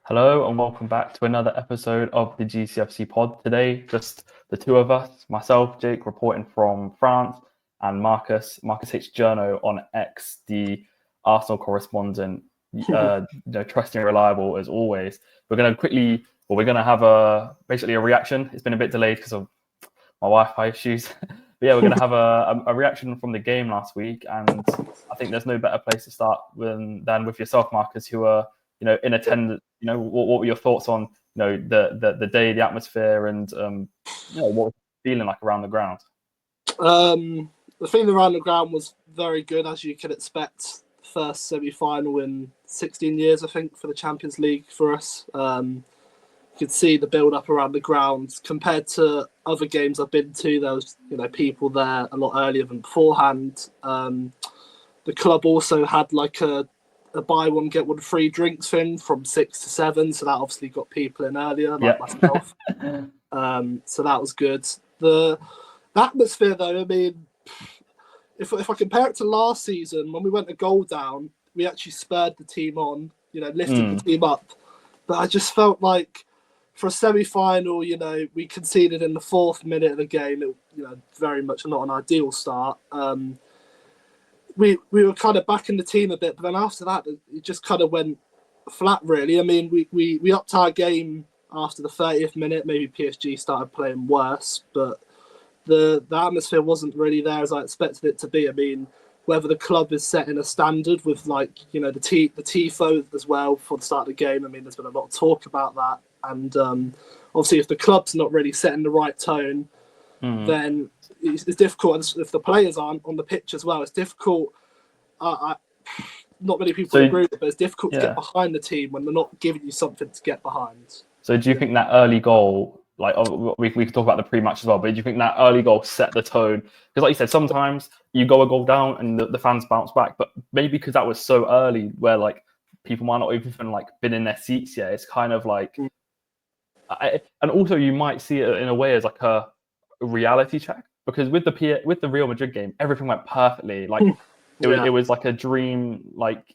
Hello and welcome back to another episode of the GCFC pod. Today, just the two of us, myself, Jake, reporting from France, and Marcus H. Journo on X, the Arsenal correspondent, trusty and reliable as always. We're going to have basically a reaction. It's been a bit delayed because of my Wi-Fi issues. But yeah, we're going to have a reaction from the game last week, and I think there's no better place to start than with yourself, Marcus, who are in attendance. What were your thoughts on the day, the atmosphere, and what was the feeling like around the ground? The feeling around the ground was very good, as you can expect. First semi-final in 16 years, I think, for the Champions League for us. You could see the build-up around the ground compared to other games I've been to. There was people there a lot earlier than beforehand. The club also had like a buy one get one free drinks thing from 6 to 7, so that obviously got people in earlier, like myself. So that was good. The atmosphere, though, I mean, if I compare it to last season, when we went a goal down, we actually spurred the team on, lifted the team up. But I just felt like for a semi-final, we conceded in the 4th minute of the game. It, very much not an ideal start. We were kind of back in the team a bit, but then after that, it just kind of went flat, really. I mean, we upped our game after the 30th minute. Maybe PSG started playing worse, but the atmosphere wasn't really there as I expected it to be. I mean, whether the club is setting a standard with, the tifo as well for the start of the game. I mean, there's been a lot of talk about that. And obviously, if the club's not really setting the right tone, then it's difficult. If the players aren't on the pitch as well, it's difficult. Not many people agree with it, but it's difficult to get behind the team when they're not giving you something to get behind. So do you think that early goal, we can talk about the pre-match as well, but do you think that early goal set the tone? Because like you said, sometimes you go a goal down and the fans bounce back, but maybe because that was so early where people might not even been in their seats yet, it's kind of like... and also you might see it in a way as like a reality check, because with the Real Madrid game, everything went perfectly. It was like a dream,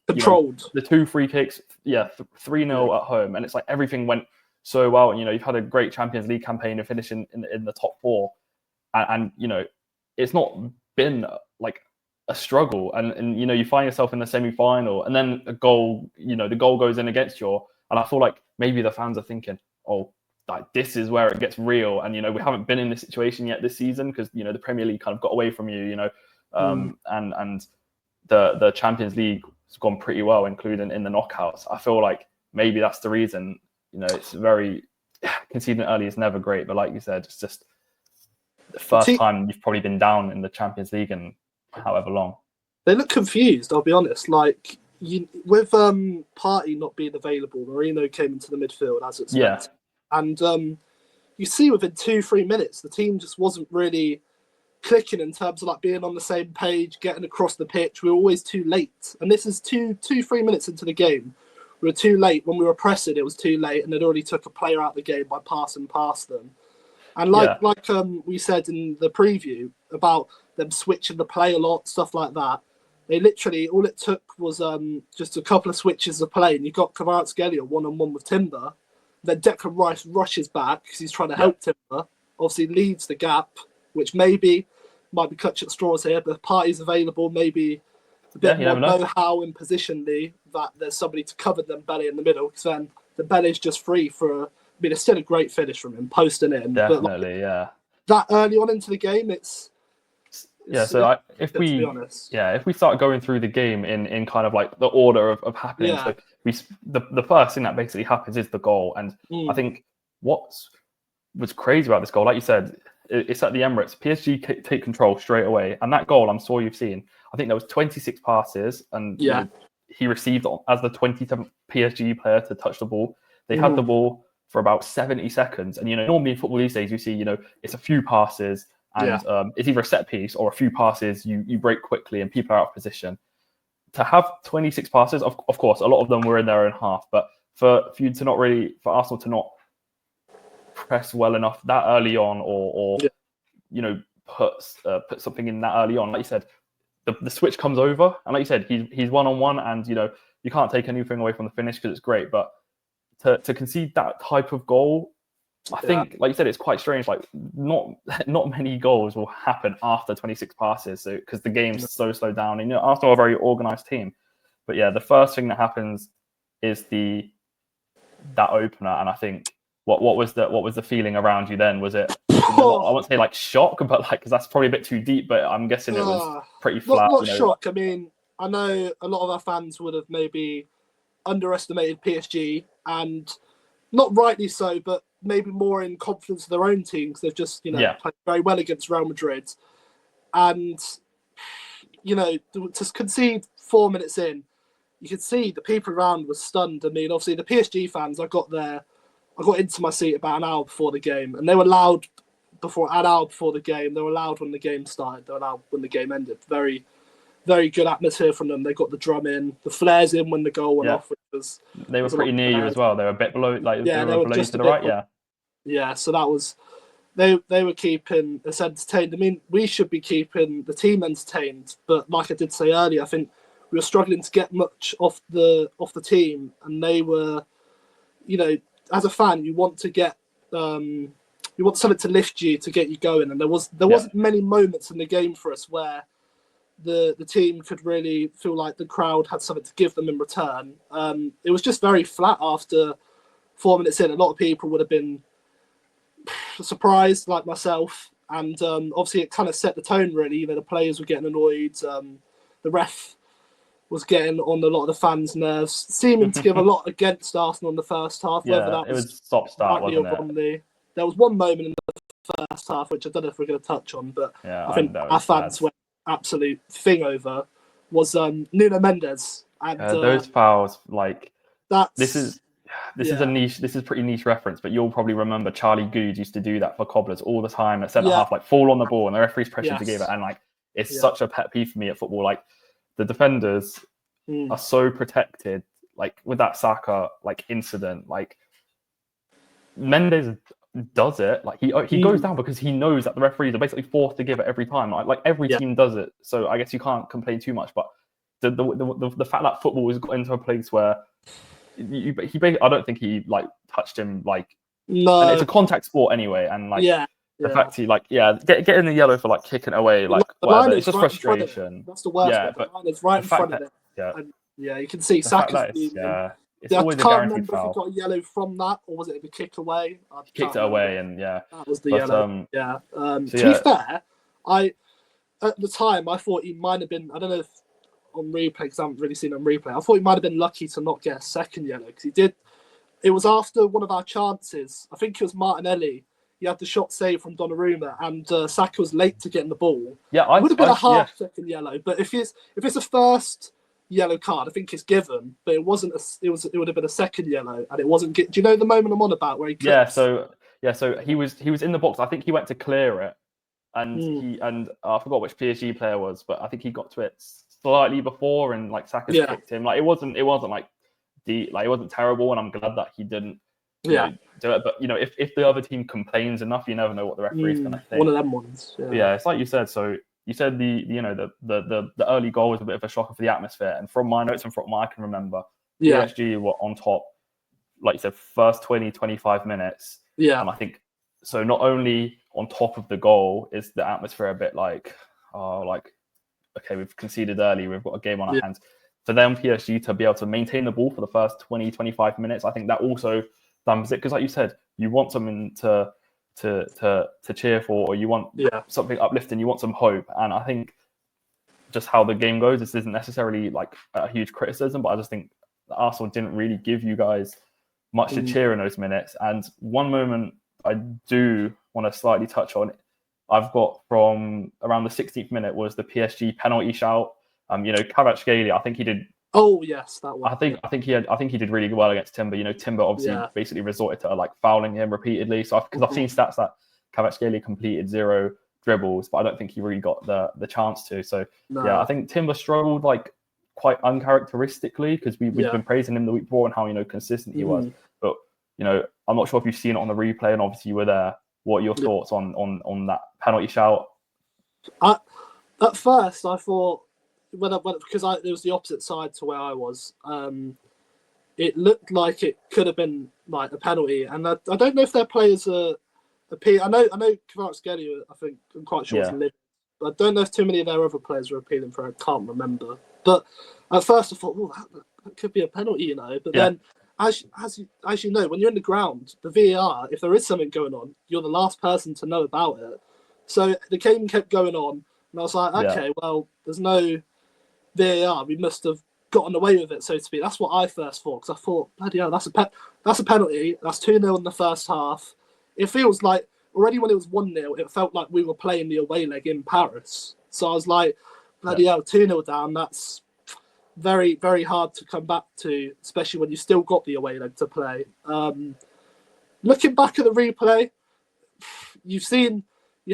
controlled. The 2 free kicks, 3-0 at home, and it's like everything went so well. And you've had a great Champions League campaign and finishing in the top 4, and it's not been like a struggle. And you find yourself in the semi-final, and then a goal, the goal goes in against you, and I feel like maybe the fans are thinking, oh, this is where it gets real, and we haven't been in this situation yet this season because the Premier League kind of got away from you, and the Champions League has gone pretty well, including in the knockouts. I feel like maybe that's the reason. It's very conceding early is never great, but like you said, it's just the first time you've probably been down in the Champions League in however long. They look confused, I'll be honest. With Partey not being available, Marino came into the midfield as expected. Yeah. And you see within 2-3 minutes, the team just wasn't really clicking in terms of being on the same page, getting across the pitch. We were always too late. And this is 2-3 minutes into the game. We were too late. When we were pressing, it was too late, and it already took a player out of the game by passing past them. And we said in the preview about them switching the play a lot, stuff like that, they literally, all it took was just a couple of switches of play, and you got Kvaratskhelia one-on-one with Timber. Then Declan Rice rushes back because he's trying to help Timber. Obviously leaves the gap, which might be clutch at straws here, but if Partey's available, maybe a bit more know-how and positionally that there's somebody to cover Dembélé in the middle, because then Dembélé's just free for it's still a great finish from him, posting in. Definitely, that early on into the game, if we start going through the game in kind of like the order of happenings, the first thing that basically happens is the goal. And I think what was crazy about this goal, like you said, it's at the Emirates. PSG take control straight away, and that goal, I'm sure you've seen. I think there was 26 passes, and he received as the 27th PSG player to touch the ball. They had the ball for about 70 seconds, and normally in football these days you see it's a few passes. And it's either a set piece or a few passes you break quickly and people are out of position. To have 26 passes, of course, a lot of them were in their own half, but for Arsenal to not press well enough that early on, or put something in that early on, like you said, the switch comes over, and like you said, he's one-on-one, and you can't take anything away from the finish because it's great, but to concede that type of goal, I think, like you said, it's quite strange. Like not many goals will happen after 26 passes, so because the game's so slowed down. And Arsenal are a very organised team, but yeah, the first thing that happens is that opener, and I think what was the feeling around you then? Was it? I won't say like shock, but like because that's probably a bit too deep. But I'm guessing it was pretty flat. Not shock. I mean, I know a lot of our fans would have maybe underestimated PSG, and not rightly so, but maybe more in confidence of their own team because they've just played very well against Real Madrid, and to concede 4 minutes in, you could see the people around were stunned. I mean, obviously the PSG fans, I got into my seat about an hour before the game, and they were loud an hour before the game. They were loud when the game started. They were loud when the game ended. Very, very good atmosphere from them. They got the drum in, the flares in when the goal went off. They were pretty near you as well. They were a bit below, like they were below just to the right. Yeah. So that was they were keeping us entertained. I mean, we should be keeping the team entertained, but like I did say earlier, I think we were struggling to get much off the team, and they were, as a fan, you want to get you want something to lift you to get you going, and there wasn't many moments in the game for us where the team could really feel like the crowd had something to give them in return. It was just very flat after 4 minutes in. A lot of people would have been surprised, like myself, and obviously it kind of set the tone. Really, the players were getting annoyed. The ref was getting on a lot of the fans' nerves, seeming to give a lot against Arsenal in the first half. Yeah, whether that was stop-start, wasn't it? Wrongly. There was one moment in the first half, which I don't know if we're going to touch on, but I think our fans went absolute thing over, was Nuno Mendes. And those fouls, like, this is a niche. This is pretty niche reference, but you'll probably remember Charlie Good used to do that for Cobblers all the time at centre half, like fall on the ball, and the referee's pressured to give it, and like it's such a pet peeve for me at football. Like the defenders are so protected, like with that Saka like incident, like Mendes does it, like he goes down because he knows that the referees are basically forced to give it every time. Like every team does it, so I guess you can't complain too much. But the fact that football has got into a place where he I don't think he like touched him, like no, and it's a contact sport anyway, and like the fact he like getting the yellow for like kicking away, like whatever, it's just right frustration. That's the worst. Yeah, but the line is right in front of it. And, you can see Saka's it's always a guaranteed foul. If he got a yellow from that, or was it a kick away? He kicked it away, and that was the yellow. To be fair, at the time I thought he might have been. I don't know if on replay, because I haven't really seen it on replay. I thought he might have been lucky to not get a second yellow, because he did. It was after one of our chances. I think it was Martinelli. He had the shot saved from Donnarumma, and Saka was late to getting the ball. Yeah, it would have been a half second yellow. But if it's a first yellow card, I think it's given. But it wasn't. It would have been a second yellow, and it wasn't. Do you know the moment I'm on about where he? Clips? So he was in the box. I think he went to clear it, and I forgot which PSG player was, but I think he got to it slightly before, and like Saka kicked him. Like it wasn't like it wasn't terrible, and I'm glad that he didn't do it. But if the other team complains enough, you never know what the referee's going to think. One of them ones. Yeah, it's like you said. So you said the early goal was a bit of a shocker for the atmosphere, and from my notes and from what I can remember, PSG were on top, like you said, first 20-25 minutes. Yeah, and I think so. Not only on top of the goal is the atmosphere a bit like, okay, we've conceded early, we've got a game on our hands. For them, PSG to be able to maintain the ball for the first 20-25 minutes, I think that also dampens it, because like you said, you want something to cheer for, or you want something uplifting, you want some hope. And I think just how the game goes, this isn't necessarily like a huge criticism, but I just think Arsenal didn't really give you guys much to cheer in those minutes. And one moment I do want to slightly touch on, I've got from around the 16th minute, was the PSG penalty shout. Kvaratskhelia, I think he did. Oh yes, that one. I think he did really well against Timber. Timber obviously basically resorted to like fouling him repeatedly. So because I've seen stats that Kvaratskhelia completed 0 dribbles, but I don't think he really got the chance to. So I think Timber struggled like quite uncharacteristically, because we've been praising him the week before and how consistent he was. But I'm not sure if you've seen it on the replay, and obviously you were there. What are your thoughts on that penalty shout? At first, I thought because it was the opposite side to where I was. it looked like it could have been like a penalty. And I don't know if their players are appealing. I know Kvaratskhelia, I think, I'm quite sure it's livid. But I don't know if too many of their other players were appealing for it. I can't remember. But at first I thought, that could be a penalty, you know. But then, as you know, when you're in the ground, the VAR, if there is something going on, you're the last person to know about it. So the game kept going on, and I was like, okay, well, there's no VAR. We must have gotten away with it, so to speak. That's what I first thought, because I thought, bloody hell, that's a penalty. That's 2-0 in the first half. It feels like, already when it was 1-0, it felt like we were playing the away leg in Paris. So I was like, bloody hell, 2-0 down, that's very, very hard to come back to, especially when you still got the away leg to play. Looking back at the replay, you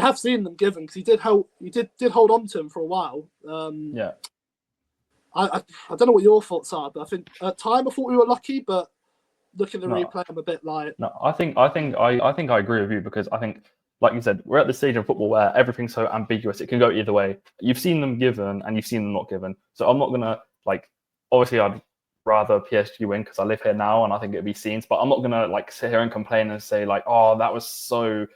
have seen them given, because you did hold on to him for a while. I don't know what your thoughts are, but I think at time I thought we were lucky, but looking at the replay, I'm a bit like. No, I think I agree with you, because I think, like you said, we're at the stage of football where everything's so ambiguous. It can go either way. You've seen them given and you've seen them not given. So I'm not gonna obviously I'd rather PSG win because I live here now and I think it'd be scenes, but I'm not gonna sit here and complain and say oh, that was so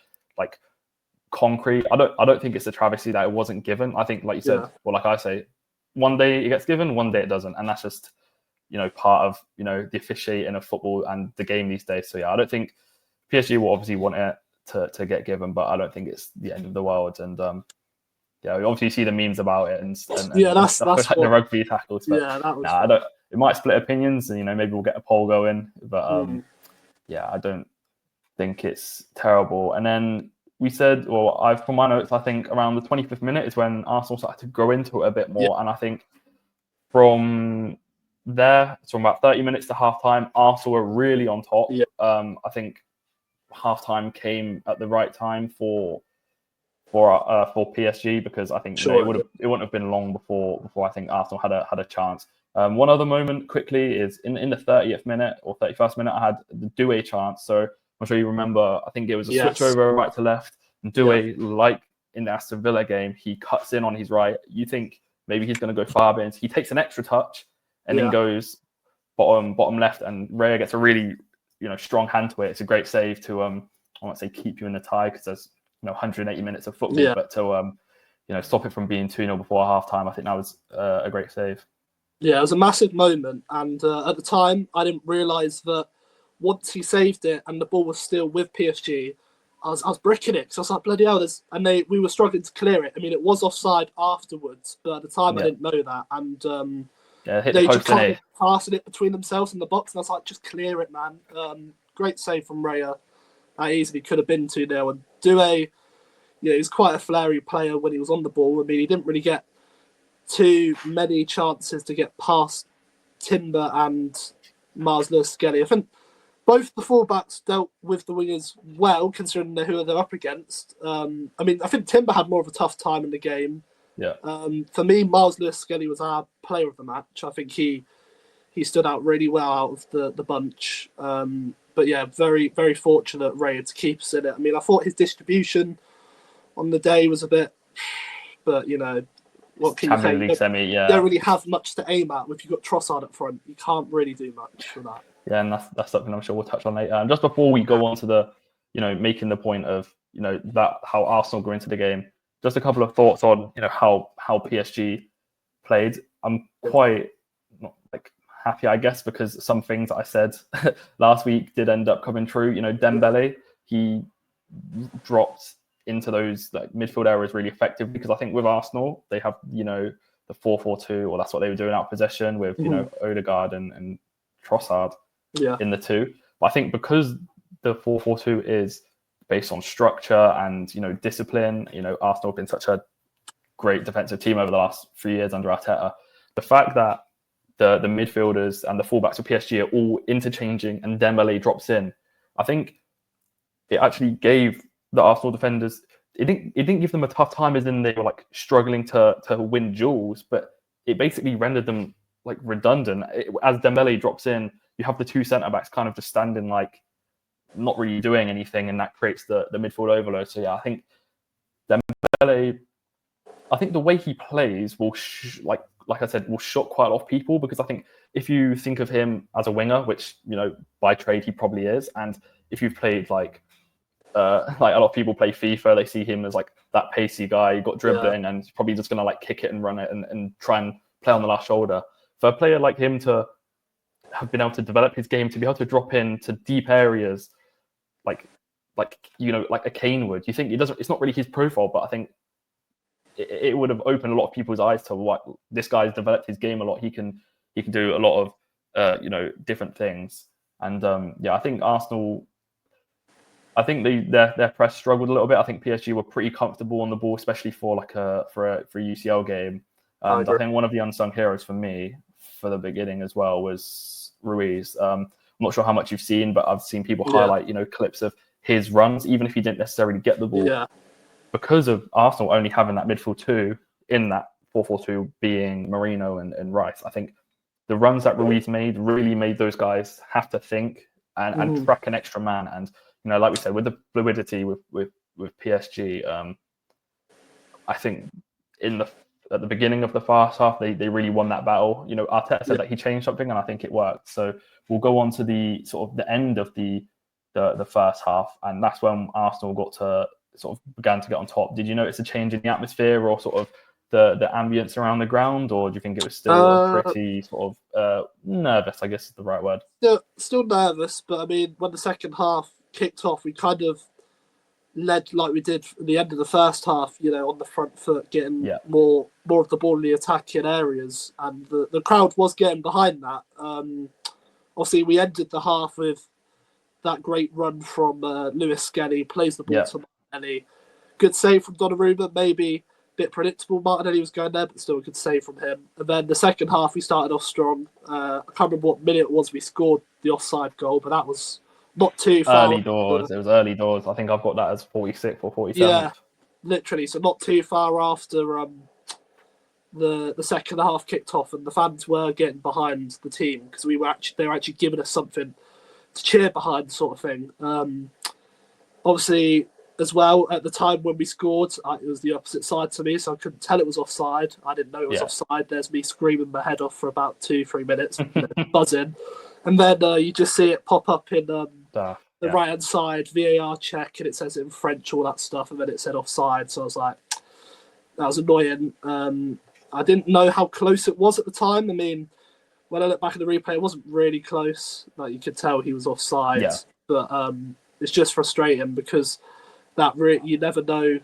concrete. I don't think it's a travesty that it wasn't given. I think, like you said, well, like I say, one day it gets given, one day it doesn't, and that's just part of the officiating of football and the game these days. So I don't think PSG will obviously want it to get given, but I don't think it's the end of the world. And we obviously see the memes about it and that's the rugby tackles. But that was I don't. It might split opinions, and maybe we'll get a poll going. But I don't think it's terrible. And then we said, from my notes, I think around the 25th minute is when Arsenal started to grow into it a bit more, and I think from there, so from about 30 minutes to halftime, Arsenal were really on top. I think halftime came at the right time for PSG, because I think it wouldn't have been long before I think Arsenal had a chance. One other moment quickly is in the 30th minute or 31st minute, I had the Doué chance. So I'm sure you remember, I think it was a switch over right to left, and Doué, like in the Aston Villa game, he cuts in on his right. You think maybe he's going to go far in. He takes an extra touch and then goes bottom left, and Raya gets a really strong hand to it. It's a great save to I won't say keep you in the tie, because there's 180 minutes of football, but to stop it from being 2-0 before halftime, I think that was a great save. Yeah, it was a massive moment, and at the time I didn't realise that once he saved it and the ball was still with PSG, I was bricking it, because I was like, bloody hell, we were struggling to clear it. I mean, it was offside afterwards, but at the time I didn't know that, and hit they the just post, passed it between themselves in the box, and I was like, just clear it, man. Great save from Raya. That easily could have been 2-0. And Doué, he was quite a flary player when he was on the ball. I mean, he didn't really get too many chances to get past Timber and Mars Lewis-Skelly. I think both the fullbacks dealt with the wingers well, considering who they're up against. I mean, I think Timber had more of a tough time in the game. For me, Mars Lewis-Skelly was our player of the match. I think he stood out really well out of the bunch. But very, very fortunate Raya to keep us in it. I mean, I thought his distribution on the day was a bit, but what can you say? League semi, You don't really have much to aim at. If you've got Trossard up front, you can't really do much for that. Yeah, and that's something I'm sure we'll touch on later. And just before we go on to the, making the point of, that how Arsenal go into the game, just a couple of thoughts on, how PSG played. I'm quite not happy, I guess, because some things I said last week did end up coming true. Dembélé, he dropped into those midfield areas really effectively, because I think with Arsenal they have the 4-4-2, or that's what they were doing out of possession with Odegaard and Trossard in the two. But I think because the 4-4-2 is based on structure and discipline, Arsenal have been such a great defensive team over the last 3 years under Arteta. The fact that the midfielders and the fullbacks of PSG are all interchanging and Dembélé drops in, I think it actually gave the Arsenal defenders, it didn't give them a tough time as in they were struggling to win duels, but it basically rendered them redundant. As Dembélé drops in, you have the two centre-backs kind of just standing not really doing anything, and that creates the midfield overload. So I think Dembélé, I think the way he plays will like I said, will shock quite a lot of people, because I think if you think of him as a winger, which by trade he probably is, and if you've played like a lot of people play FIFA, they see him as like that pacey guy, you got dribbling, and he's probably just gonna like kick it and run it and try and play on the last shoulder. For a player like him to have been able to develop his game, to be able to drop into deep areas, like a Kane would, you think it's not really his profile, but I think it would have opened a lot of people's eyes to what this guy's developed his game a lot. He can do a lot of different things, and I think Arsenal. I think their press struggled a little bit. I think PSG were pretty comfortable on the ball, especially for a UCL game. And I think one of the unsung heroes for me for the beginning as well was Ruiz. I'm not sure how much you've seen, but I've seen people highlight clips of his runs, even if he didn't necessarily get the ball. Yeah. Because of Arsenal only having that midfield two in that 4-4-2 being Marino and Rice, I think the runs that Ruiz made really made those guys have to think and track an extra man. And like we said, with the fluidity with PSG, I think at the beginning of the first half, they really won that battle. Arteta said that he changed something, and I think it worked. So we'll go on to the sort of the end of the first half, and that's when Arsenal began to get on top. Did you notice a change in the atmosphere or sort of the ambience around the ground, or do you think it was still pretty sort of nervous, I guess is the right word? Still nervous, but I mean, when the second half kicked off, we kind of led like we did at the end of the first half, on the front foot, getting more of the ball in the attacking areas, and the crowd was getting behind that. Obviously, we ended the half with that great run from Lewis Skelly, plays the ball to Martinelli. Good save from Donnarumma, maybe a bit predictable. Martinelli was going there, but still a good save from him. And then the second half, we started off strong. I can't remember what minute it was we scored the offside goal, but that was not too far. Early doors. It was early doors. I think I've got that as 46th or 47th. Yeah, literally. So not too far after the second half kicked off, and the fans were getting behind the team because they were actually giving us something to cheer behind, sort of thing. Obviously, as well, at the time when we scored, it was the opposite side to me, so I couldn't tell it was offside. I didn't know it was offside. There's me screaming my head off for about 2-3 minutes, buzzing. And then you just see it pop up in the right-hand side, VAR check, and it says it in French, all that stuff, and then it said offside. So I was like, that was annoying. I didn't know how close it was at the time. I mean, when I look back at the replay, it wasn't really close. Like, you could tell he was offside. Yeah. But it's just frustrating because you never know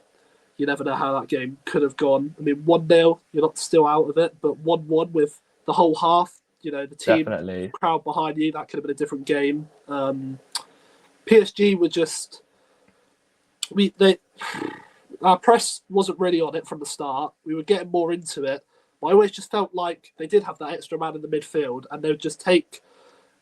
how that game could have gone. I mean, 1-0, you're not still out of it, but 1-1 with the whole half, the team, crowd behind you, that could have been a different game. PSG were just... our press wasn't really on it from the start. We were getting more into it, but I always just felt like they did have that extra man in the midfield, and they would just take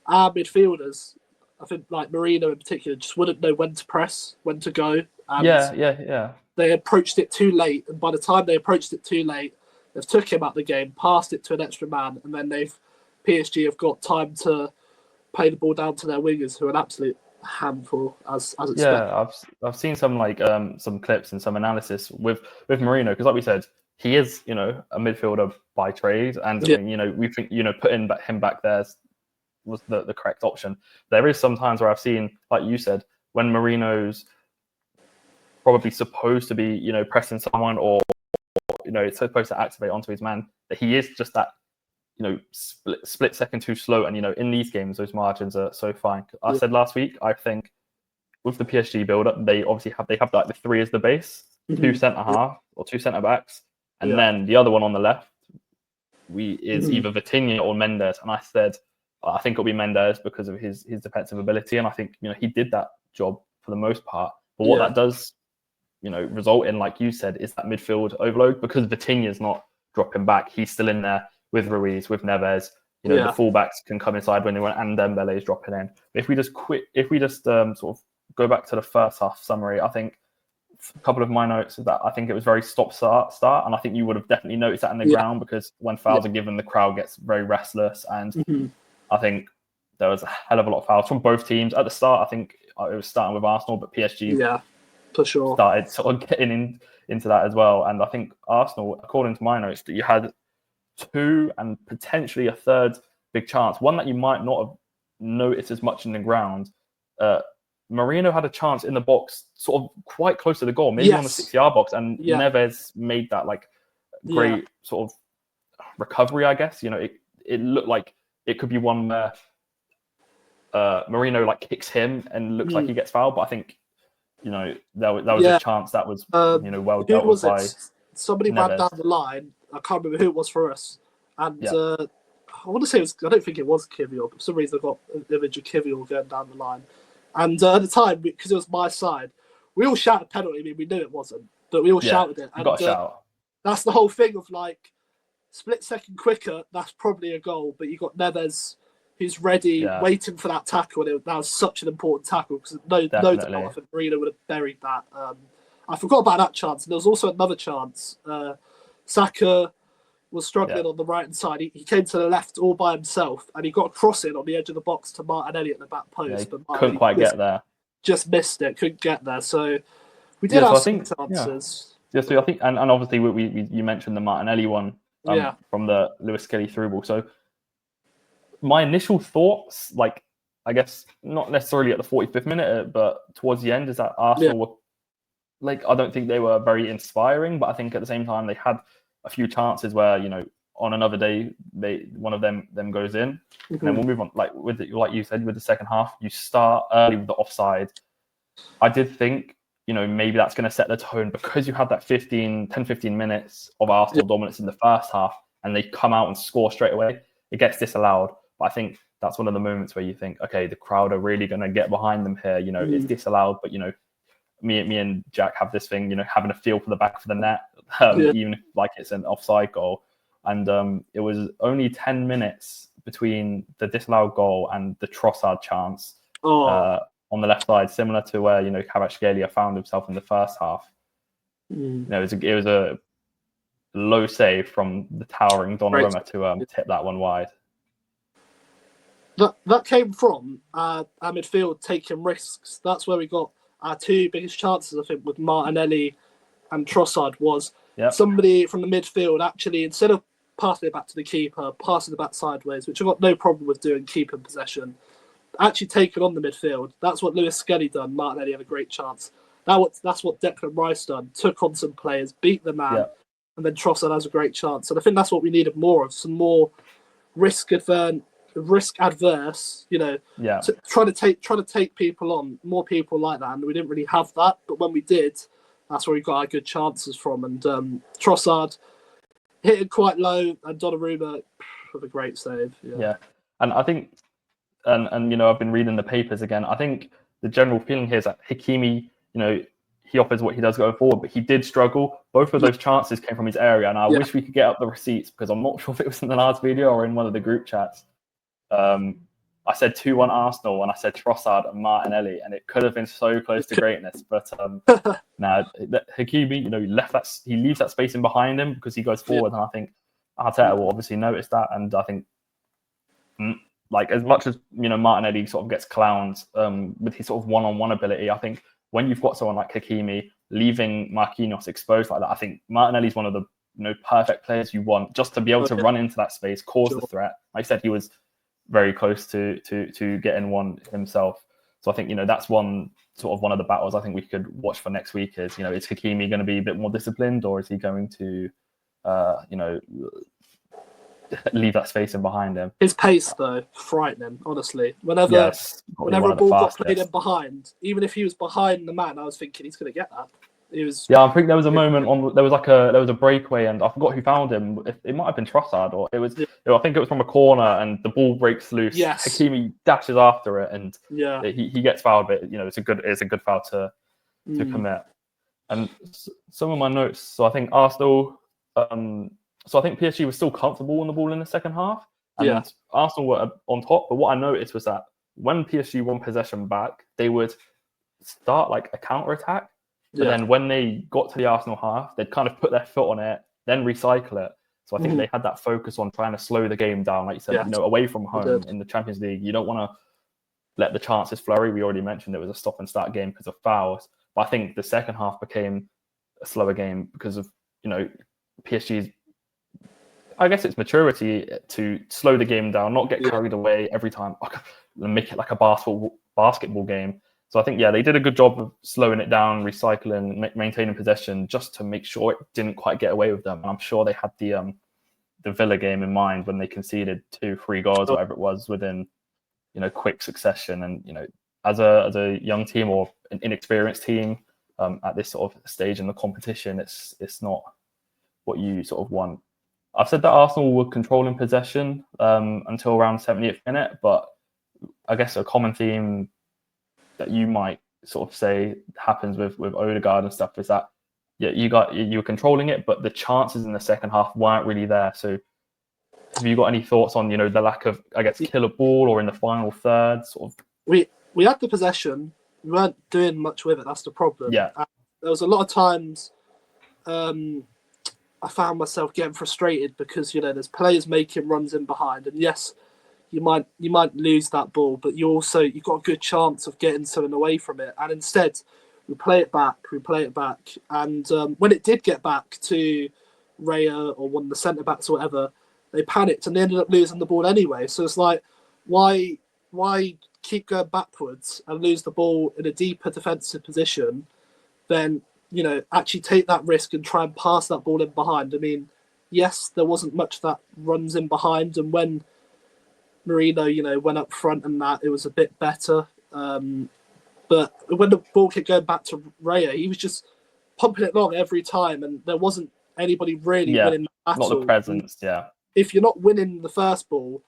our midfielders. I think like Marino in particular just wouldn't know when to press, when to go. And they approached it too late, and by the time they approached it too late, they've took him out the game, passed it to an extra man, and then PSG have got time to play the ball down to their wingers, who are an absolute handful as expected. Yeah, I've seen some some clips and some analysis with Marino, because like we said, he is a midfielder by trade, and we think putting him back there was the correct option. There is some times where I've seen, like you said, when Marino's probably supposed to be pressing someone, or it's supposed to activate onto his man, that he is just that split second too slow. And in these games, those margins are so fine. I said last week, I think with the PSG build-up, they obviously have like the three as the base, two centre half or two centre backs, and then the other one on the left is either Vitinha or Mendes. And I said, I think it'll be Mendes because of his defensive ability, and I think he did that job for the most part. But what that does result in, like you said, is that midfield overload, because Vitinha's not dropping back. He's still in there with Ruiz, with Neves. The fullbacks can come inside when they want, and Dembélé is dropping in. If we just sort of go back to the first half summary, I think a couple of my notes is that I think it was very stop-start, and I think you would have definitely noticed that in the ground, because when fouls are given, the crowd gets very restless, and I think there was a hell of a lot of fouls from both teams. At the start, I think it was starting with Arsenal, but PSG for sure started sort of getting into that as well. And I think Arsenal, according to my notes, that you had two and potentially a third big chance, one that you might not have noticed as much in the ground. Marino had a chance in the box, sort of quite close to the goal, maybe on the 6-yard box, and Neves made that like great sort of recovery, I guess. It looked like it could be one where Marino like kicks him and looks like he gets fouled, but I think that was a chance that was well dealt with by somebody Neves. ran down the line. I can't remember who it was for us, and I want to say I don't think it was Kivior, but for some reason I got an image of Kivior going down the line. And at the time, because it was my side, we all shouted penalty. I mean, we knew it wasn't, but we all shouted it. And got a shout. That's the whole thing of like split second quicker. That's probably a goal, but you got Neves who's ready, waiting for that tackle. And that was such an important tackle because no doubt I think Marino would have buried that. I forgot about that chance. And there was also another chance. Saka was struggling on the right-hand side. He came to the left all by himself, and he got a cross in on the edge of the box to Martinelli at the back post. But couldn't quite get there. Just missed it. Couldn't get there. So we did have some chances. Yeah, so I think, and obviously you mentioned the Martinelli one from the Lewis Skelly through ball. So my initial thoughts, like I guess not necessarily at the 45th minute, but towards the end, is that Arsenal were like, I don't think they were very inspiring, but I think at the same time they had a few chances where on another day one of them goes in, and then we'll move on. Like you said, with the second half, you start early with the offside. I did think maybe that's going to set the tone because you had that 10-15 minutes of Arsenal dominance in the first half, and they come out and score straight away. It gets disallowed, but I think that's one of the moments where you think, okay, the crowd are really going to get behind them here. It's disallowed, but me and Jack have this thing, having a feel for the back of the net, even if like it's an offside goal. And it was only 10 minutes between the disallowed goal and the Trossard chance on the left side, similar to where Kvaratskhelia found himself in the first half. It was a low save from the towering Donnarumma to tip that one wide. That came from our midfield taking risks. That's where we got our two biggest chances, I think, with Martinelli and Trossard, was somebody from the midfield actually, instead of passing it back to the keeper, passing it back sideways, which I've got no problem with doing, keeping possession, actually taking on the midfield. That's what Lewis Skelly done. Martinelli had a great chance. That's what Declan Rice done. Took on some players, beat the man, and then Trossard has a great chance. And I think that's what we needed more of, some more risk adverse, trying to take people on, more people like that, and we didn't really have that. But when we did, that's where we got our good chances from. And Trossard hit it quite low, and Donnarumma with a great save. Yeah, and I think, and I've been reading the papers again. I think the general feeling here is that Hakimi, he offers what he does going forward, but he did struggle. Both of those chances came from his area, and I wish we could get up the receipts because I'm not sure if it was in the last video or in one of the group chats. I said 2-1 Arsenal, and I said Trossard and Martinelli, and it could have been so close to greatness. But Hakimi, he leaves that space in behind him because he goes forward, and I think Arteta will obviously notice that. And I think, like, as much as Martinelli sort of gets clowned with his sort of one-on-one ability, I think when you've got someone like Hakimi leaving Marquinhos exposed like that, I think Martinelli's one of the perfect players you want just to be able to run into that space, cause the threat. Like I said, he was very close to getting one himself. So I think, that's one of the battles I think we could watch for next week is Hakimi going to be a bit more disciplined, or is he going to, leave that space in behind him? His pace, though, frightening, honestly. Whenever a ball got played in behind, even if he was behind the man, I was thinking he's going to get that. I think there was a moment there was a breakaway, and I forgot who found him. It might have been Trossard, or it was. I think it was from a corner, and the ball breaks loose. Yes. Hakimi dashes after it, and he gets fouled. But it's a good foul to commit. And some of my notes. So I think Arsenal. So I think PSG was still comfortable on the ball in the second half, and Arsenal were on top. But what I noticed was that when PSG won possession back, they would start like a counter attack. But then when they got to the Arsenal half, they'd kind of put their foot on it, then recycle it. So I think they had that focus on trying to slow the game down. Like you said, away from home in the Champions League, you don't want to let the chances flurry. We already mentioned it was a stop and start game because of fouls. But I think the second half became a slower game because of, PSG's I guess it's maturity to slow the game down, not get Yeah. carried away every time, and make it like a basketball game. So I think, yeah, they did a good job of slowing it down, recycling, maintaining possession, just to make sure it didn't quite get away with them. And I'm sure they had the Villa game in mind when they conceded 2-3 goals, whatever it was, within quick succession. And as a young team or an inexperienced team at this sort of stage in the competition, it's not what you sort of want. I've said that Arsenal were controlling possession until around 70th minute, but I guess a common theme that you might sort of say happens with Odegaard and stuff is that you were controlling it, but the chances in the second half weren't really there. So have you got any thoughts on the lack of, I guess, killer ball, or in the final third sort of? We had the possession, we weren't doing much with it. That's the problem. Yeah. And there was a lot of times I found myself getting frustrated because there's players making runs in behind, and yes, you might lose that ball, but you've got a good chance of getting something away from it. And instead, we play it back, and when it did get back to Raya or one of the centre backs or whatever, they panicked and they ended up losing the ball anyway. So it's like, why keep going backwards and lose the ball in a deeper defensive position than actually take that risk and try and pass that ball in behind? I mean, yes, there wasn't much that runs in behind, and when Mourinho, went up front and that, it was a bit better. But when the ball kept going back to Raya, he was just pumping it long every time, and there wasn't anybody really winning the battle. Not the presence, yeah. If you're not winning the first ball,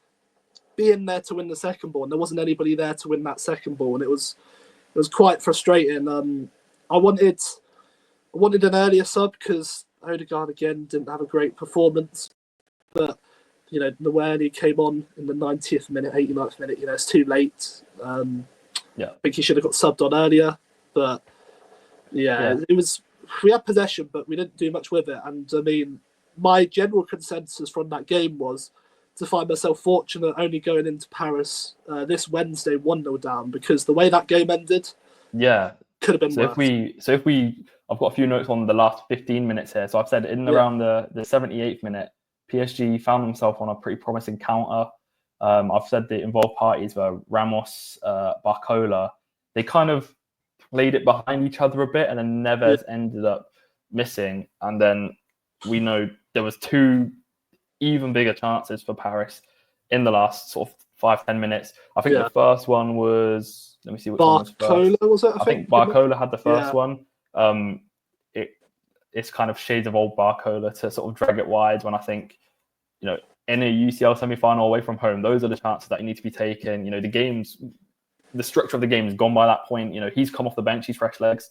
be in there to win the second ball, and there wasn't anybody there to win that second ball, and it was quite frustrating. I wanted an earlier sub because Odegaard again didn't have a great performance, but when he came on in the 90th minute, 89th minute, it's too late. I think he should have got subbed on earlier, but it was. We had possession, but we didn't do much with it. And I mean, my general consensus from that game was to find myself fortunate only going into Paris this Wednesday 1-0 down, because the way that game ended, could have been worse. I've got a few notes on the last 15 minutes here. So I've said around the 78th minute, PSG found themselves on a pretty promising counter. I've said the involved parties were Ramos, Barcola. They kind of played it behind each other a bit, and then Neves ended up missing. And then we know there was two even bigger chances for Paris in the last sort of 5-10 minutes. I think the first one was, let me see which one was first. Barcola, was it? I think Barcola had the first one. It's kind of shades of old Barcola to sort of drag it wide, when I think, in a UCL semi-final away from home, those are the chances that you need to be taken. The structure of the game is gone by that point. He's come off the bench, he's fresh legs,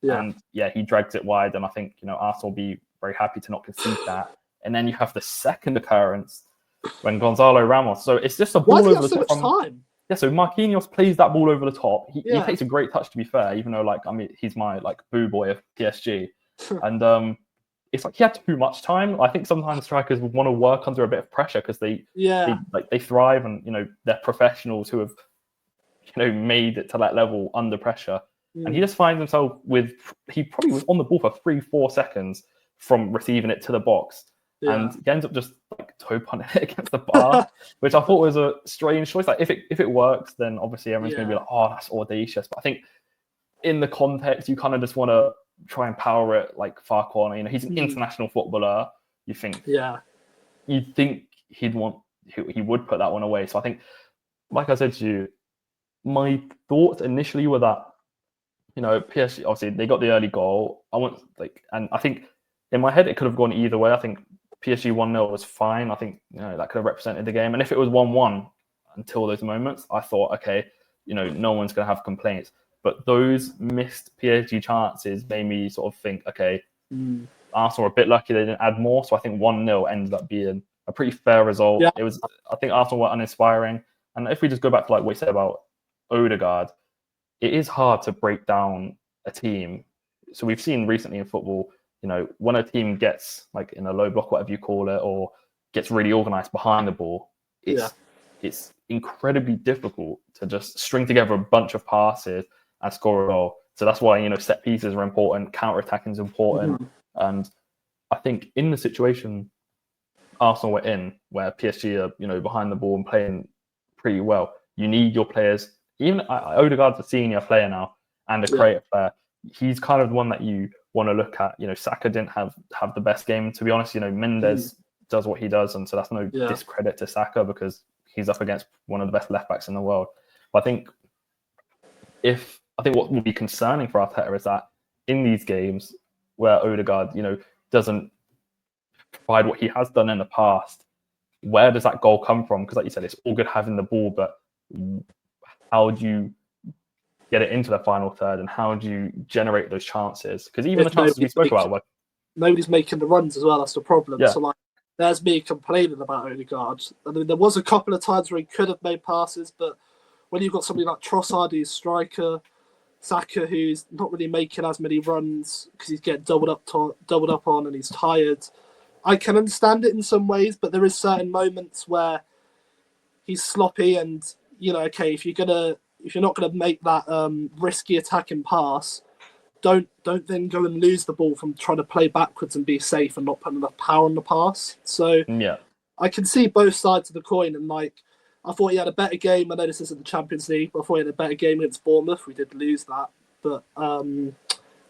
and he drags it wide. And I think Arsenal will be very happy to not concede that. And then you have the second occurrence when Gonzalo Ramos. So it's just a ball over the top. Time? Yeah, so Marquinhos plays that ball over the top. He takes a great touch, to be fair, even though he's my boo boy of PSG. And it's like he had too much time. I think sometimes strikers want to work under a bit of pressure because they thrive, and they're professionals who have made it to that level under pressure. And he just finds himself he probably was on the ball for 3-4 seconds from receiving it to the box. And he ends up just toe punting it against the bar, which I thought was a strange choice. If it works, then obviously everyone's going to be like, oh, that's audacious. But I think in the context, you kind of just want to try and power it like far corner. He's an international footballer. You think he would put that one away. So I think, like I said to you, my thoughts initially were that PSG, obviously they got the early goal. And I think in my head it could have gone either way. I think PSG 1-0 was fine. I think that could have represented the game. And if it was 1-1 until those moments, I thought, okay, no one's going to have complaints. But those missed PSG chances made me sort of think, okay, Arsenal were a bit lucky they didn't add more. So I think 1-0 ended up being a pretty fair result. Yeah. I think Arsenal were uninspiring. And if we just go back to what you said about Odegaard, it is hard to break down a team. So we've seen recently in football, when a team gets in a low block, whatever you call it, or gets really organised behind the ball, it's incredibly difficult to just string together a bunch of passes and score a goal. So that's why, set pieces are important, counter-attacking is important. And I think in the situation Arsenal were in, where PSG are, behind the ball and playing pretty well, you need your players. Even Odegaard's a senior player now and a creative player. He's kind of the one that you want to look at. Saka didn't have the best game, to be honest. Mendes does what he does, and so that's no discredit to Saka because he's up against one of the best left backs in the world. But I think what will be concerning for Arteta is that in these games where Odegaard, doesn't provide what he has done in the past, where does that goal come from? Because like you said, it's all good having the ball, but how do you get it into the final third, and how do you generate those chances? Because even the chances we spoke about, nobody's making the runs as well. That's the problem. So there's me complaining about Odegaard. I mean, there was a couple of times where he could have made passes, but when you've got somebody like Trossard, who's striker, Saka, who's not really making as many runs because he's getting doubled up on, and he's tired. I can understand it in some ways, but there is certain moments where he's sloppy, and if you're not gonna make that risky attacking pass, don't then go and lose the ball from trying to play backwards and be safe and not put enough power on the pass. So I can see both sides of the coin, and I thought he had a better game. I know this isn't the Champions League, but I thought he had a better game against Bournemouth. We did lose that, but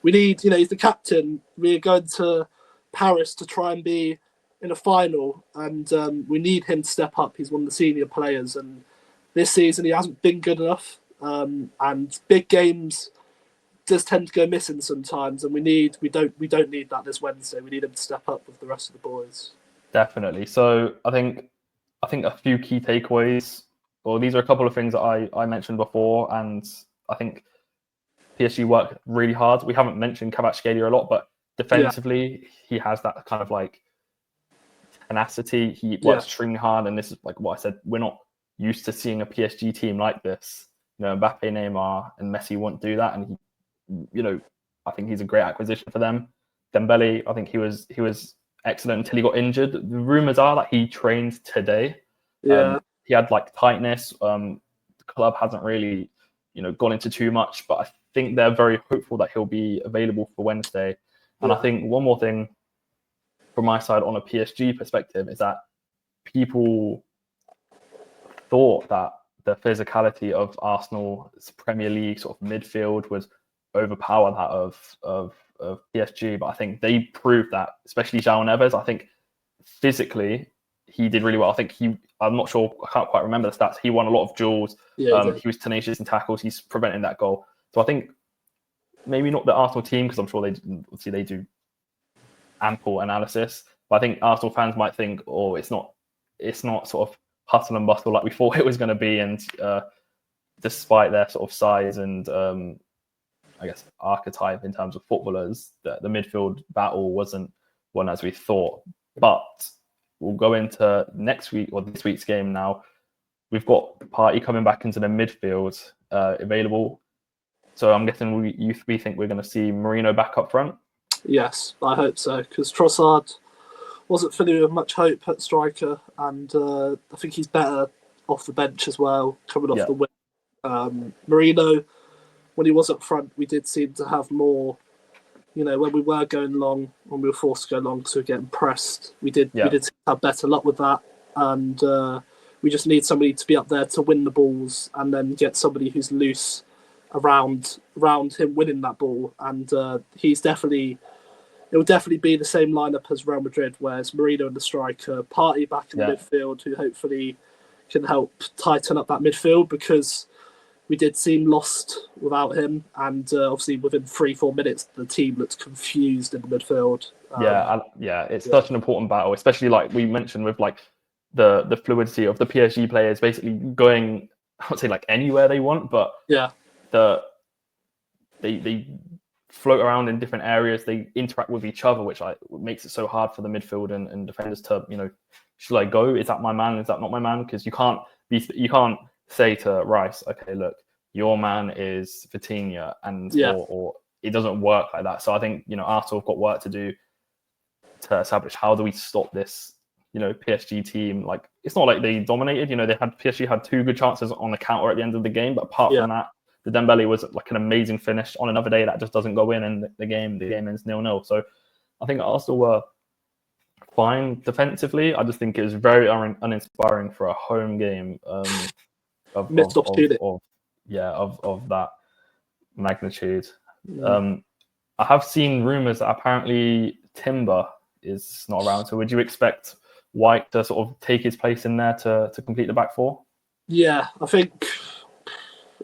we need, he's the captain. We're going to Paris to try and be in a final, and we need him to step up. He's one of the senior players, and this season he hasn't been good enough. And big games does tend to go missing sometimes, and we don't need that this Wednesday. We need him to step up with the rest of the boys. Definitely. So I think a few key takeaways. Well, these are a couple of things that I mentioned before, and I think PSG work really hard. We haven't mentioned Kvaratskhelia a lot, but defensively, he has that kind of tenacity. He works extremely hard, and this is like what I said. We're not used to seeing a PSG team like this. Mbappe, Neymar, and Messi won't do that, and I think he's a great acquisition for them. Dembélé, I think he was excellent until he got injured. The rumors are that he trained today. He had tightness. The club hasn't really, gone into too much, but I think they're very hopeful that he'll be available for Wednesday. And I think one more thing from my side on a PSG perspective is that people thought that the physicality of Arsenal's Premier League sort of midfield would overpower that of PSG, but I think they proved that, especially João Neves. I think physically he did really well. I think I'm not sure, I can't quite remember the stats. He won a lot of duels. He was tenacious in tackles. He's preventing that goal. So I think maybe not the Arsenal team, because I'm sure they do ample analysis. But I think Arsenal fans might think, it's not sort of hustle and bustle like we thought it was going to be. And despite their sort of size and I guess archetype in terms of footballers, the midfield battle wasn't one as we thought. But we'll go into next week or this week's game now. We've got Partey coming back into the midfield available. So I'm guessing we think we're going to see Merino back up front? Yes, I hope so, because Trossard wasn't filling with much hope at striker, and I think he's better off the bench as well, coming off the wing. Merino, when he was up front, we did seem to have more, when we were going long, when we were forced to go long because we were getting pressed, we did have better luck with that, and we just need somebody to be up there to win the balls and then get somebody who's loose around him winning that ball, and it will definitely be the same lineup as Real Madrid, whereas Merino and the striker, Partey back in the midfield, who hopefully can help tighten up that midfield, because we did seem lost without him, and obviously within 3-4 minutes the team looked confused in the midfield. It's such an important battle, especially like we mentioned with the fluidity of the PSG players basically going, I would say anywhere they want, but they float around in different areas. They interact with each other, which makes it so hard for the midfield and defenders to, should I go? Is that my man? Is that not my man? Because you can't say to Rice, okay, look, your man is Vitinha, and or it doesn't work like that. So I think Arsenal have got work to do to establish how do we stop this PSG team. It's not like they dominated. PSG had 2 good chances on the counter at the end of the game, but apart from that, the Dembélé was an amazing finish. On another day, that just doesn't go in, and the game ends 0-0. So I think Arsenal were fine defensively. I just think it was very uninspiring for a home game Missed opportunity. of that magnitude. Mm. I have seen rumours that apparently Timber is not around. So would you expect White to sort of take his place in there to complete the back four? Yeah, I think.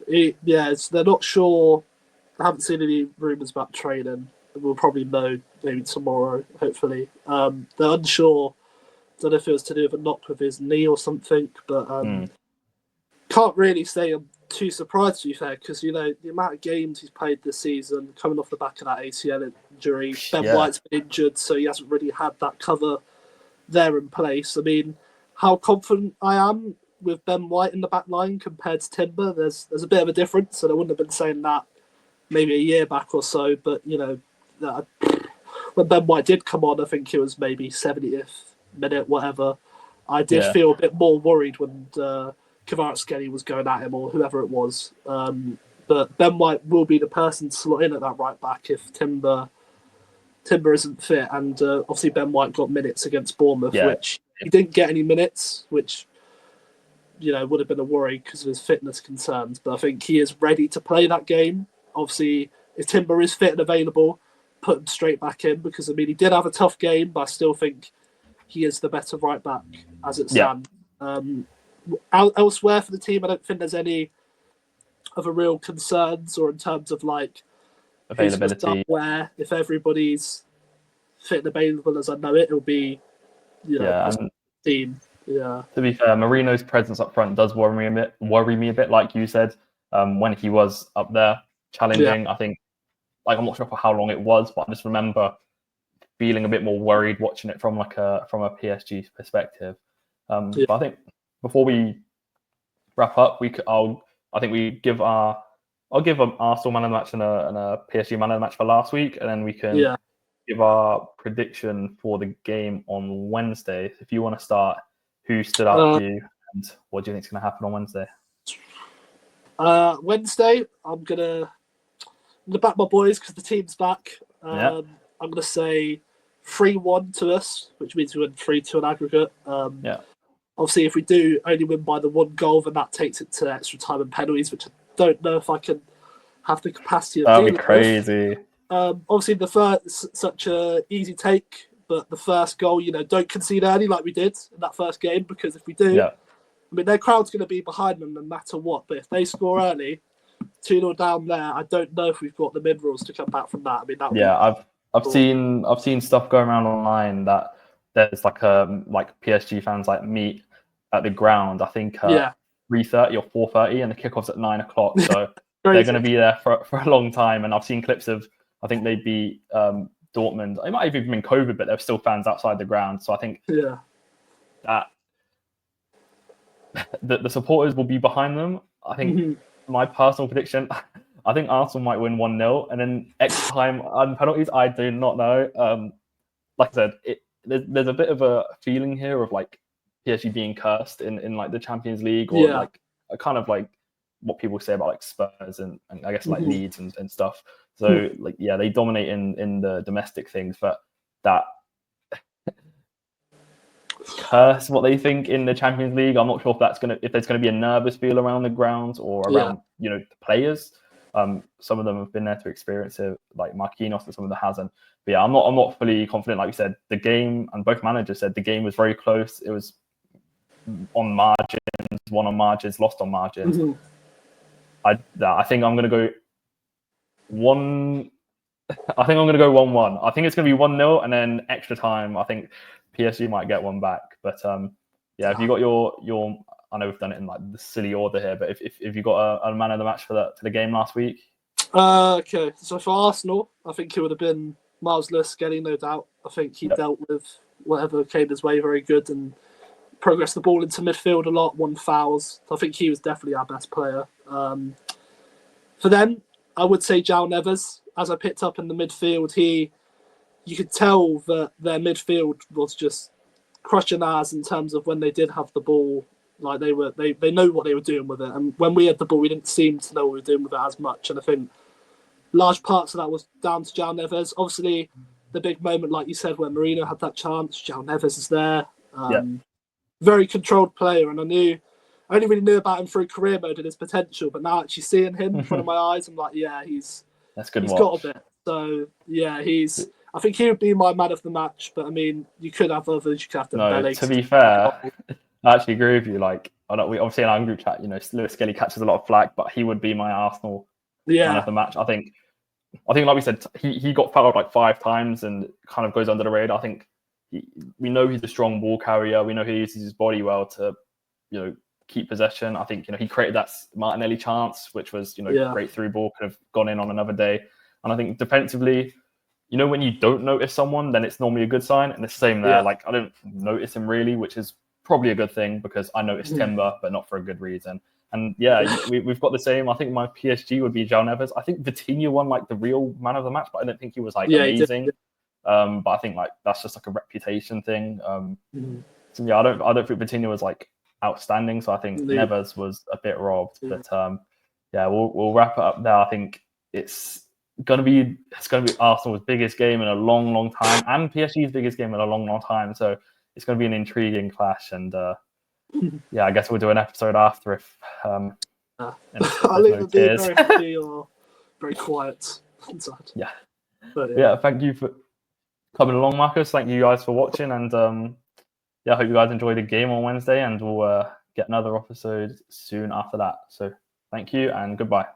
They're not sure. I haven't seen any rumours about training. We'll probably know maybe tomorrow, hopefully. They're unsure. Don't know if it was to do with a knock with his knee or something, but can't really say I'm too surprised, to be fair, because, you know, the amount of games he's played this season, coming off the back of that ACL injury, Ben White's been injured, so he hasn't really had that cover there in place. I mean, how confident I am with Ben White in the back line compared to Timber, there's a bit of a difference, and I wouldn't have been saying that maybe a year back or so, but, you know, when Ben White did come on, I think it was maybe 70th minute, whatever, I did feel a bit more worried when Kvaratskhelia was going at him or whoever it was. But Ben White will be the person to slot in at that right back if Timber isn't fit. And obviously Ben White got minutes against Bournemouth, which he didn't get any minutes, which, you know, would have been a worry because of his fitness concerns. But I think he is ready to play that game. Obviously, if Timber is fit and available, put him straight back in because, I mean, he did have a tough game, but I still think he is the better right back as it stands. Elsewhere for the team, I don't think there's any other real concerns or in terms of like availability. Where if everybody's fit and available as I know it, it'll be, you know, and team. Yeah. To be fair, Marino's presence up front does worry me a bit, like you said, when he was up there challenging. I think, like, I'm not sure for how long it was, but I just remember feeling a bit more worried watching it from a PSG perspective. But I think before we wrap up, I'll give an Arsenal man of the match and a PSG man of the match for last week, and then we can give our prediction for the game on Wednesday. If you want to start, who stood out for you, and what do you think is going to happen on Wednesday? Wednesday, I'm gonna back my boys because the team's back. I'm gonna say 3-1 to us, which means we win 3-2 in aggregate. Obviously, if we do only win by the one goal, then that takes it to extra time and penalties, which I don't know if I can have the capacity of dealing with. That'd be crazy. Obviously, the first such a easy take, but the first goal, you know, don't concede early like we did in that first game, because if we do, I mean, their crowd's going to be behind them no matter what. But if they score early, 2-0 down there, I don't know if we've got the minerals to come back from that. I mean, I've seen stuff going around online that there's like PSG fans like meet at the ground, I think 3:30 or 4:30, and the kickoff's at 9 o'clock. So they're going to be there for a long time. And I've seen clips of, I think they beat Dortmund. It might have even been COVID, but there were still fans outside the ground. So I think that the supporters will be behind them. I think my personal prediction, I think Arsenal might win 1-0, and then extra time and penalties, I do not know. Like I said, there's a bit of a feeling here of like PSG being cursed in like the Champions League, or like a kind of like what people say about like Spurs and I guess like Leeds and stuff. So like they dominate in the domestic things, but that curse what they think in the Champions League, I'm not sure if there's gonna be a nervous feel around the grounds or around the players. Some of them have been there to experience it, like Marquinhos, and some of them hasn't. But I'm not fully confident. Like we said, the game, and both managers said the game was very close. It was on margins, won on margins, lost on margins. I think I'm gonna go 1-1. I think it's gonna be 1-0, and then extra time. I think PSG might get one back. But if you got your I know we've done it in like the silly order here, but if you got a man of the match for the game last week. Okay, so for Arsenal, I think it would have been Miles Lewis, no doubt. I think he dealt with whatever came his way very good and progressed the ball into midfield a lot, won fouls. I think he was definitely our best player. For them, I would say João Neves. As I picked up in the midfield, you could tell that their midfield was just crushing ours in terms of when they did have the ball. Like they know what they were doing with it, and when we had the ball, we didn't seem to know what we were doing with it as much. And I think large parts of that was down to João Neves. Obviously, the big moment, like you said, where Mourinho had that chance. João Neves is there. Yeah. Very controlled player, and I only really knew about him through career mode and his potential, but now actually seeing him in front of my eyes, I'm like, yeah, that's good. He's got a bit. So yeah, I think he would be my man of the match. But I mean, you could have others. You could have Dembélé. No, to be fair, I actually agree with you. Like, we obviously in our group chat, Lewis Skelly catches a lot of flack, but he would be my Arsenal man of the match. I think, like we said, he got fouled like 5 times and kind of goes under the radar. I think we know he's a strong ball carrier. We know he uses his body well to, keep possession. I think, he created that Martinelli chance, which was, great through ball, could have gone in on another day. And I think defensively, when you don't notice someone, then it's normally a good sign. And it's the same there. Yeah. Like, I don't notice him really, which is probably a good thing because I noticed Timber, but not for a good reason. And yeah, we've got the same. I think my PSG would be João Neves. I think Vitinha won like the real man of the match, but I don't think he was like amazing. But I think like that's just like a reputation thing. So yeah, I don't think Vitinha was like outstanding. So I think Neves was a bit robbed. But yeah, we'll wrap it up there. I think it's gonna be Arsenal's biggest game in a long, long time, and PSG's biggest game in a long, long time. So it's gonna be an intriguing clash, and yeah, I guess we'll do an episode after if. I'll either be very happy or very quiet inside. Yeah. But, yeah. Thank you for coming along, Marcus. Thank you guys for watching, and yeah, I hope you guys enjoyed the game on Wednesday, and we'll get another episode soon after that. So thank you and goodbye.